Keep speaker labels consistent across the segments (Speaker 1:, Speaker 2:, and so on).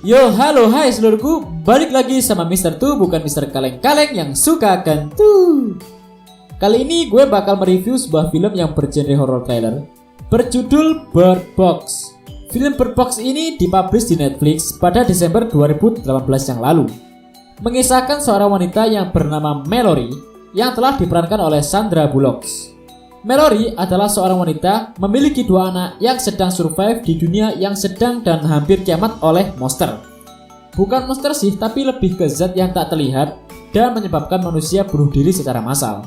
Speaker 1: Yo, halo, hai seluruhku, balik lagi sama Mister Tu, bukan Mister Kaleng-Kaleng yang suka kentu. Kali ini gue bakal mereview sebuah film yang bergenre horror trailer berjudul Bird Box. Film Bird Box ini dipublish di Netflix pada Desember 2018 yang lalu. Mengisahkan seorang wanita yang bernama Mallory yang telah diperankan oleh Sandra Bullock. Mallory adalah seorang wanita memiliki dua anak yang sedang survive di dunia yang sedang dan hampir kiamat oleh monster. Bukan monster sih, tapi lebih ke zat yang tak terlihat dan menyebabkan manusia bunuh diri secara massal.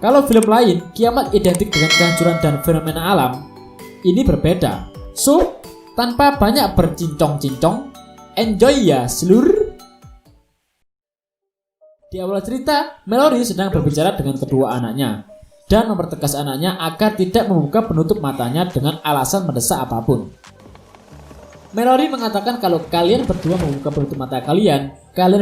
Speaker 1: Kalau film lain, kiamat identik dengan kehancuran dan fenomena alam. Ini berbeda. So, tanpa banyak bercincong-cincong, enjoy ya seluruh. Di awal cerita, Mallory sedang berbicara dengan kedua anaknya dan mempertegas anaknya agar tidak membuka penutup matanya dengan alasan mendesak apapun. Mallory mengatakan kalau kalian berdua membuka penutup mata kalian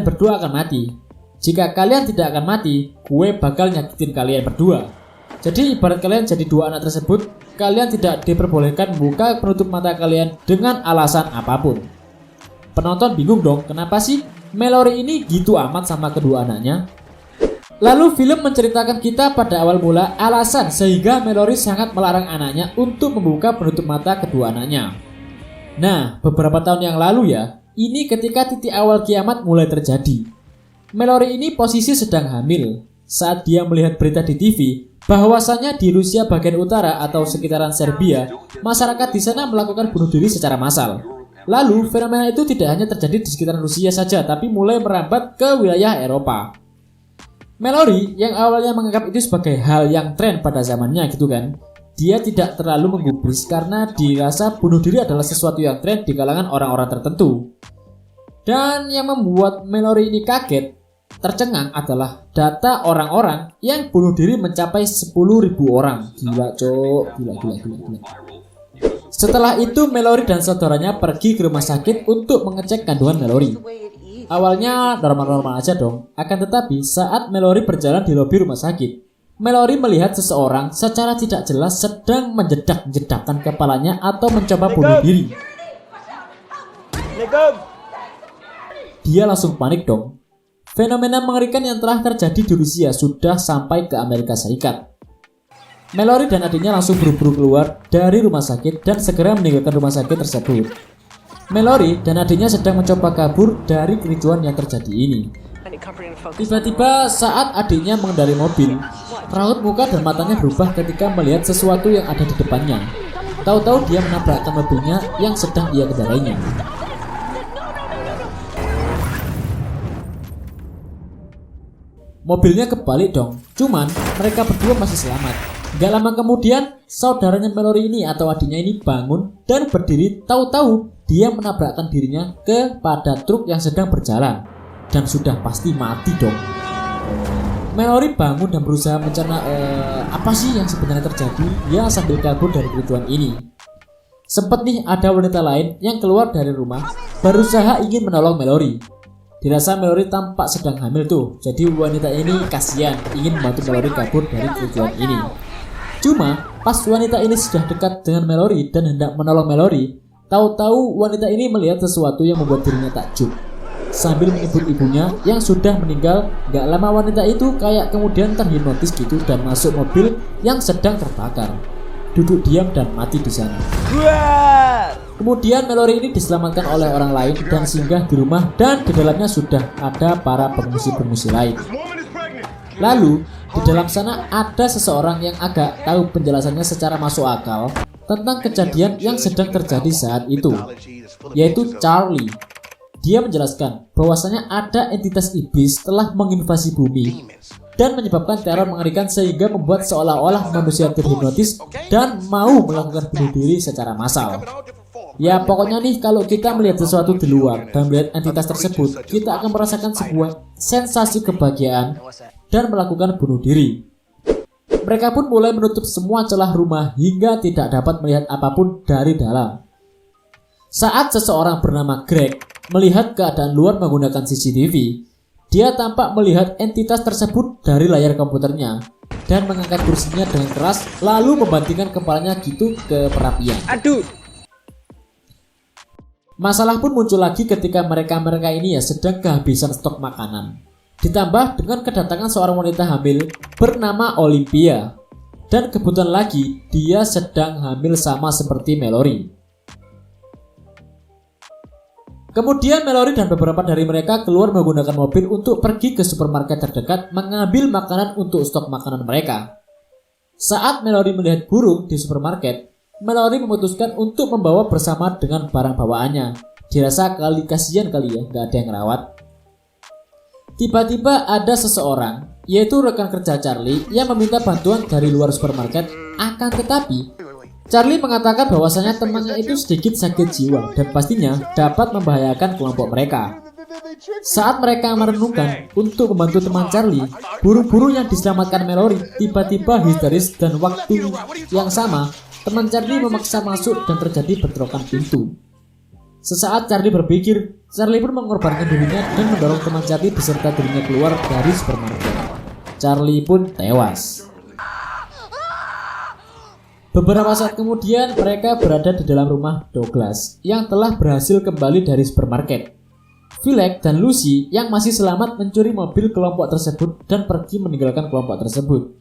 Speaker 1: berdua akan mati. Jika kalian tidak akan mati, gue bakal nyakitin kalian berdua. Jadi ibarat kalian jadi dua anak tersebut, kalian tidak diperbolehkan membuka penutup mata kalian dengan alasan apapun. Penonton bingung dong, kenapa sih Mallory ini gitu amat sama kedua anaknya? Lalu film menceritakan kita pada awal mula alasan sehingga Mallory sangat melarang anaknya untuk membuka penutup mata kedua anaknya. Nah, beberapa tahun yang lalu ya, ini ketika titik awal kiamat mulai terjadi. Mallory ini posisi sedang hamil saat dia melihat berita di TV bahwasanya di Rusia bagian utara atau sekitaran Serbia, masyarakat di sana melakukan bunuh diri secara massal. Lalu, fenomena itu tidak hanya terjadi di sekitaran Rusia saja, tapi mulai merambat ke wilayah Eropa. Mallory yang awalnya menganggap itu sebagai hal yang tren pada zamannya gitu kan, dia tidak terlalu menggubris karena dirasa bunuh diri adalah sesuatu yang tren di kalangan orang-orang tertentu. Dan yang membuat Mallory ini kaget, tercengang adalah data orang-orang yang bunuh diri mencapai 10.000 orang. Gila cok, gila. Setelah itu Mallory dan saudaranya pergi ke rumah sakit untuk mengecek kandungan Mallory. Awalnya normal-normal aja dong, akan tetapi saat Mallory berjalan di lobi rumah sakit, Mallory melihat seseorang secara tidak jelas sedang menjedak-jedakkan kepalanya atau mencoba bunuh diri. Dia langsung panik dong. Fenomena mengerikan yang telah terjadi di Rusia sudah sampai ke Amerika Serikat. Mallory dan adiknya langsung buru-buru keluar dari rumah sakit dan segera meninggalkan rumah sakit tersebut. Mallory dan adiknya sedang mencoba kabur dari kericuan yang terjadi ini. Tiba-tiba saat adiknya mengendarai mobil, raut muka dan matanya berubah ketika melihat sesuatu yang ada di depannya. Tahu-tahu dia menabrakkan mobilnya yang sedang ia kendarainya. Mobilnya kebalik dong, cuman mereka berdua masih selamat. Gak lama kemudian, saudaranya Mallory ini atau adiknya ini bangun dan berdiri, tahu-tahu dia menabrakkan dirinya kepada truk yang sedang berjalan dan sudah pasti mati dong. Mallory bangun dan berusaha mencerna apa sih yang sebenarnya terjadi ya sambil kabur dari kericuan ini. Sempat nih ada wanita lain yang keluar dari rumah berusaha ingin menolong Mallory. Dirasa Mallory tampak sedang hamil tuh, jadi wanita ini kasihan ingin membantu Mallory kabur dari kericuan ini. Cuma pas wanita ini sudah dekat dengan Mallory dan hendak menolong Mallory, tahu-tahu wanita ini melihat sesuatu yang membuat dirinya takjub. Sambil menyebut ibunya yang sudah meninggal, gak lama wanita itu kayak kemudian terhipnotis gitu dan masuk mobil yang sedang terbakar. Duduk diam dan mati di sana. Kemudian Mallory ini diselamatkan oleh orang lain dan singgah di rumah dan di dalamnya sudah ada para pengungsi-pengungsi lain. Lalu di dalam sana ada seseorang yang agak tahu penjelasannya secara masuk akal tentang kejadian yang sedang terjadi saat itu, yaitu Charlie. Dia menjelaskan bahwasanya ada entitas iblis telah menginvasi bumi dan menyebabkan teror mengerikan sehingga membuat seolah-olah manusia terhipnotis dan mau melakukan bunuh diri secara massal. Ya pokoknya nih, kalau kita melihat sesuatu di luar dan melihat entitas tersebut, kita akan merasakan sebuah sensasi kebahagiaan dan melakukan bunuh diri. Mereka pun mulai menutup semua celah rumah hingga tidak dapat melihat apapun dari dalam. Saat seseorang bernama Greg melihat keadaan luar menggunakan CCTV, dia tampak melihat entitas tersebut dari layar komputernya dan mengangkat kursinya dengan keras lalu membantingkan kepalanya gitu ke perapian.
Speaker 2: Aduh.
Speaker 1: Masalah pun muncul lagi ketika mereka ini ya sedang kehabisan stok makanan. Ditambah dengan kedatangan seorang wanita hamil bernama Olympia. Dan kebetulan lagi dia sedang hamil sama seperti Mallory. Kemudian Mallory dan beberapa dari mereka keluar menggunakan mobil untuk pergi ke supermarket terdekat mengambil makanan untuk stok makanan mereka. Saat Mallory melihat burung di supermarket, Mallory memutuskan untuk membawa bersama dengan barang bawaannya. Dirasa kasihan kali ya, gak ada yang rawat. Tiba-tiba ada seseorang, yaitu rekan kerja Charlie yang meminta bantuan dari luar supermarket. Akan tetapi Charlie mengatakan bahwasanya temannya itu sedikit sakit jiwa dan pastinya dapat membahayakan kelompok mereka. Saat mereka merenungkan untuk membantu teman Charlie, burung-burung yang diselamatkan Mallory tiba-tiba histeris dan waktu yang sama teman Charlie memaksa masuk dan terjadi bentrokan pintu. Sesaat Charlie berpikir, Charlie pun mengorbankan dirinya dan mendorong teman Charlie beserta dirinya keluar dari supermarket. Charlie pun tewas. Beberapa saat kemudian mereka berada di dalam rumah Douglas yang telah berhasil kembali dari supermarket. Villek dan Lucy yang masih selamat mencuri mobil kelompok tersebut dan pergi meninggalkan kelompok tersebut.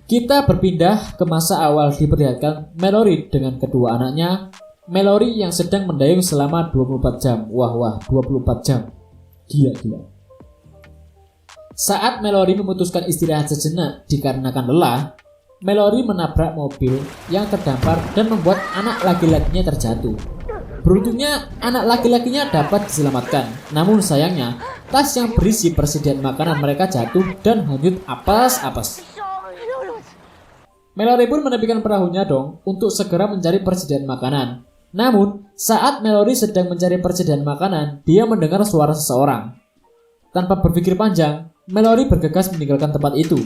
Speaker 1: Kita berpindah ke masa awal diperlihatkan Mallory dengan kedua anaknya. Mallory yang sedang mendayung selama 24 jam. Wah, 24 jam. Gila. Saat Mallory memutuskan istirahat sejenak dikarenakan lelah, Mallory menabrak mobil yang terdampar dan membuat anak laki-lakinya terjatuh. Beruntungnya anak laki-lakinya dapat diselamatkan. Namun sayangnya, tas yang berisi persediaan makanan mereka jatuh dan hanyut apes-apes. Mallory pun menepikan perahunya dong untuk segera mencari persediaan makanan. Namun, saat Mallory sedang mencari persediaan makanan, dia mendengar suara seseorang. Tanpa berpikir panjang, Mallory bergegas meninggalkan tempat itu.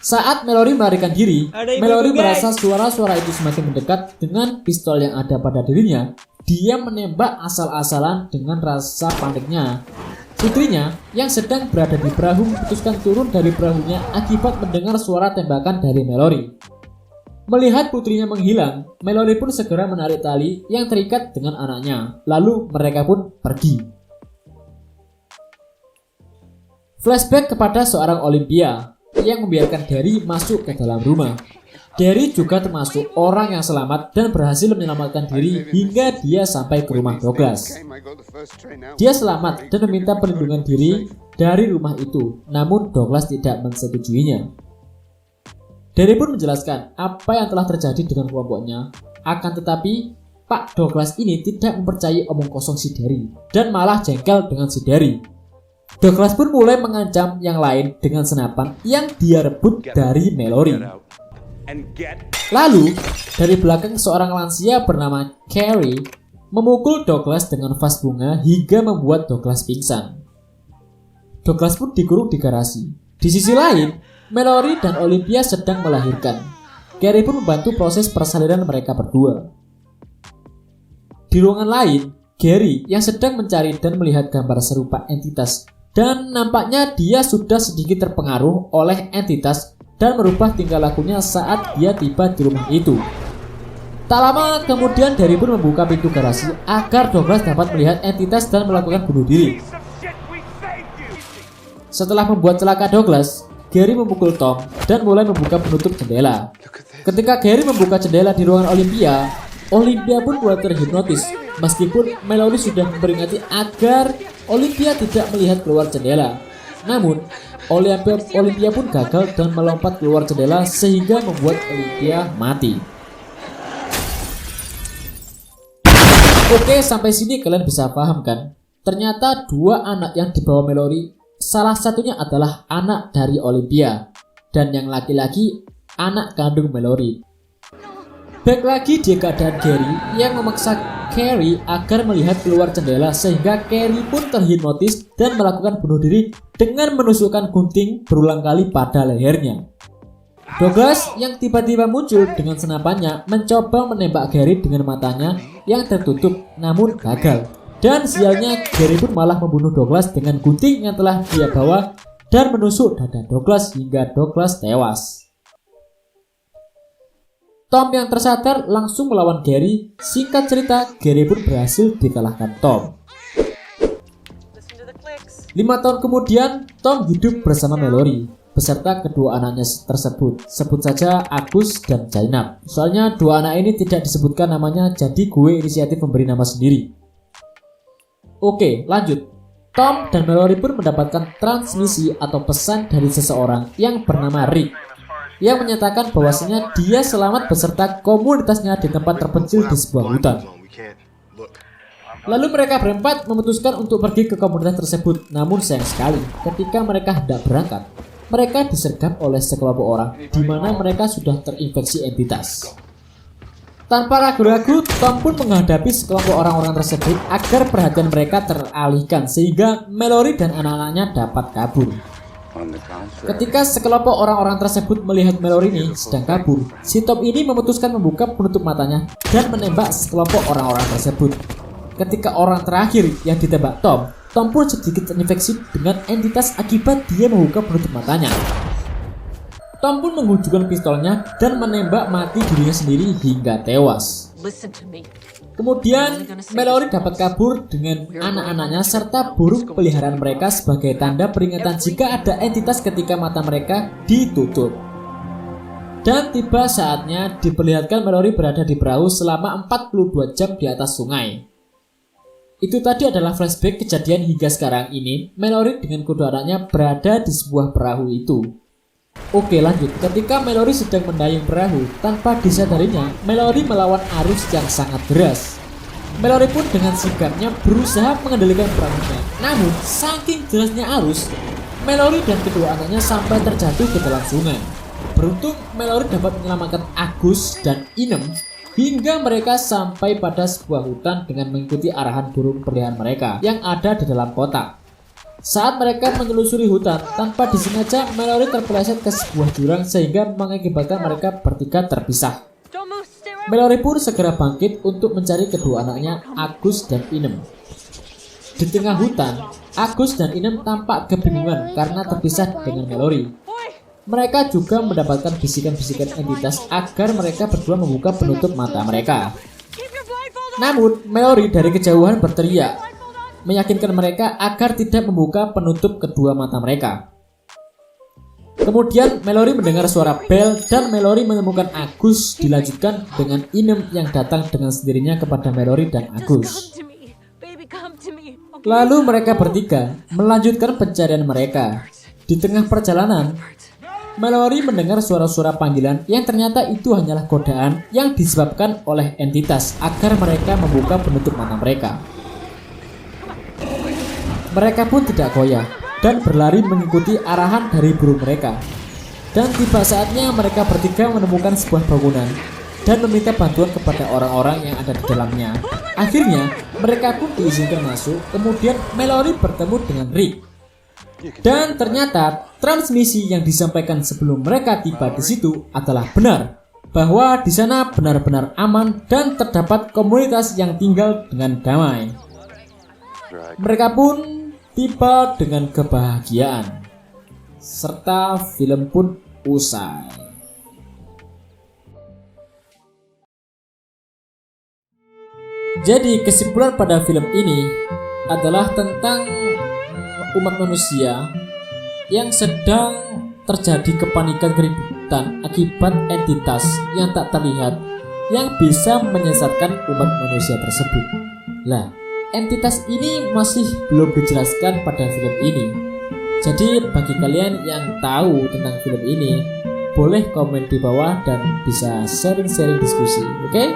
Speaker 1: Saat Mallory melarikan diri, Mallory merasa suara-suara itu semakin mendekat. Dengan pistol yang ada pada dirinya, dia menembak asal-asalan. Dengan rasa paniknya, putrinya yang sedang berada di perahu memutuskan turun dari perahunya akibat mendengar suara tembakan dari Mallory. Melihat putrinya menghilang, Mallory pun segera menarik tali yang terikat dengan anaknya. Lalu mereka pun pergi. Flashback kepada seorang Olympia yang membiarkan Derry masuk ke dalam rumah. Derry juga termasuk orang yang selamat dan berhasil menyelamatkan diri hingga dia sampai ke rumah Douglas. Dia selamat dan meminta perlindungan diri dari rumah itu, namun Douglas tidak mensetujuinya. Derry pun menjelaskan apa yang telah terjadi dengan kelompoknya. Akan tetapi, Pak Douglas ini tidak mempercayai omong kosong si Derry dan malah jengkel dengan si Derry. Douglas pun mulai mengancam yang lain dengan senapan yang dia rebut dari Mallory. Lalu, dari belakang seorang lansia bernama Carrie memukul Douglas dengan vas bunga hingga membuat Douglas pingsan. Douglas pun dikurung di garasi. Di sisi lain, Mallory dan Olympia sedang melahirkan. Carrie pun membantu proses persalinan mereka berdua. Di ruangan lain, Gary yang sedang mencari dan melihat gambar serupa entitas, dan nampaknya dia sudah sedikit terpengaruh oleh entitas dan merubah tingkah lakunya saat dia tiba di rumah itu. Tak lama kemudian Derry pun membuka pintu garasi agar Douglas dapat melihat entitas dan melakukan bunuh diri. Setelah membuat celaka Douglas, Gary memukul Tom dan mulai membuka penutup jendela. Ketika Gary membuka jendela di ruangan Olympia, Olympia pun mulai terhipnotis. Meskipun Mallory sudah memperingati agar Olympia tidak melihat keluar jendela, namun Olympia pun gagal dan melompat keluar jendela sehingga membuat Olympia mati. Oke, sampai sini kalian bisa paham kan? Ternyata dua anak yang dibawa Mallory, salah satunya adalah anak dari Olympia dan yang laki-laki anak kandung Mallory. Baik lagi di keadaan Gary yang memaksa Carrie agar melihat keluar jendela sehingga Carrie pun terhipnotis dan melakukan bunuh diri dengan menusukkan gunting berulang kali pada lehernya. Douglas yang tiba-tiba muncul dengan senapannya mencoba menembak Gary dengan matanya yang tertutup namun gagal. Dan sialnya Gary pun malah membunuh Douglas dengan gunting yang telah dia bawa dan menusuk dada Douglas hingga Douglas tewas. Tom yang tersadar langsung melawan Gary. Singkat cerita, Gary pun berhasil dikalahkan Tom. 5 tahun kemudian, Tom hidup bersama Mallory beserta kedua anaknya tersebut. Sebut saja Agus dan Zainab. Soalnya dua anak ini tidak disebutkan namanya, jadi gue inisiatif memberi nama sendiri. Oke, lanjut. Tom dan Mallory pun mendapatkan transmisi atau pesan dari seseorang yang bernama Rick, yang menyatakan bahwasanya dia selamat beserta komunitasnya di tempat terpencil di sebuah hutan. Lalu mereka berempat memutuskan untuk pergi ke komunitas tersebut. Namun sayang sekali, ketika mereka hendak berangkat, mereka disergap oleh sekelompok orang di mana mereka sudah terinfeksi entitas. Tanpa ragu-ragu, Tom pun menghadapi sekelompok orang-orang tersebut agar perhatian mereka teralihkan sehingga Mallory dan anak-anaknya dapat kabur. Ketika sekelompok orang-orang tersebut melihat Mallory ini sedang kabur, si Tom ini memutuskan membuka penutup matanya dan menembak sekelompok orang-orang tersebut. Ketika orang terakhir yang ditembak Tom pun sedikit terinfeksi dengan entitas akibat dia membuka penutup matanya. Tom pun menghujungkan pistolnya dan menembak mati dirinya sendiri hingga tewas. Kemudian Mallory dapat kabur dengan anak-anaknya serta burung peliharaan mereka sebagai tanda peringatan jika ada entitas ketika mata mereka ditutup. Dan tiba saatnya diperlihatkan Mallory berada di perahu selama 42 jam di atas sungai. Itu tadi adalah flashback kejadian hingga sekarang ini Mallory dengan kedua anaknya berada di sebuah perahu itu. Oke, lanjut. Ketika Mallory sedang mendayung perahu, tanpa disadarinya Mallory melawan arus yang sangat deras. Mallory pun dengan sigapnya berusaha mengendalikan perahunya. Namun saking derasnya arus, Mallory dan kedua anaknya sampai terjatuh ke dalam sungai. Beruntung Mallory dapat menyelamatkan Agus dan Inem hingga mereka sampai pada sebuah hutan dengan mengikuti arahan burung peliharaan mereka yang ada di dalam kotak. Saat mereka menelusuri hutan, tanpa disengaja Mallory terpeleset ke sebuah jurang sehingga mengakibatkan mereka bertiga terpisah. Mallory pun segera bangkit untuk mencari kedua anaknya, Agus dan Inem. Di tengah hutan, Agus dan Inem tampak kebingungan karena terpisah dengan Mallory. Mereka juga mendapatkan bisikan-bisikan entitas agar mereka berdua membuka penutup mata mereka. Namun, Mallory dari kejauhan berteriak, meyakinkan mereka agar tidak membuka penutup kedua mata mereka. Kemudian Mallory mendengar suara bel dan Mallory menemukan Agus, dilanjutkan dengan Inem yang datang dengan sendirinya kepada Mallory dan Agus. Lalu mereka bertiga melanjutkan pencarian mereka. Di tengah perjalanan, Mallory mendengar suara-suara panggilan yang ternyata itu hanyalah godaan yang disebabkan oleh entitas agar mereka membuka penutup mata mereka. Mereka pun tidak goyah dan berlari mengikuti arahan dari burung mereka. Dan tiba saatnya mereka bertiga menemukan sebuah bangunan dan meminta bantuan kepada orang-orang yang ada di dalamnya. Akhirnya mereka pun diizinkan masuk. Kemudian Mallory bertemu dengan Rick. Dan ternyata transmisi yang disampaikan sebelum mereka tiba di situ adalah benar, bahwa di sana benar-benar aman dan terdapat komunitas yang tinggal dengan damai. Mereka pun tiba dengan kebahagiaan, serta film pun usai. Jadi kesimpulan pada film ini adalah tentang umat manusia yang sedang terjadi kepanikan keributan akibat entitas yang tak terlihat yang bisa menyesatkan umat manusia tersebut. Lah, entitas ini masih belum dijelaskan pada film ini. Jadi bagi kalian yang tahu tentang film ini, boleh komen di bawah dan bisa sharing-sharing diskusi. Oke?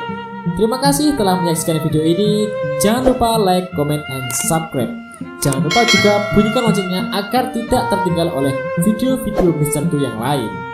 Speaker 1: Terima kasih telah menyaksikan video ini. Jangan lupa like, comment, and subscribe. Jangan lupa juga bunyikan loncengnya agar tidak tertinggal oleh video-video Mr. Tu yang lain.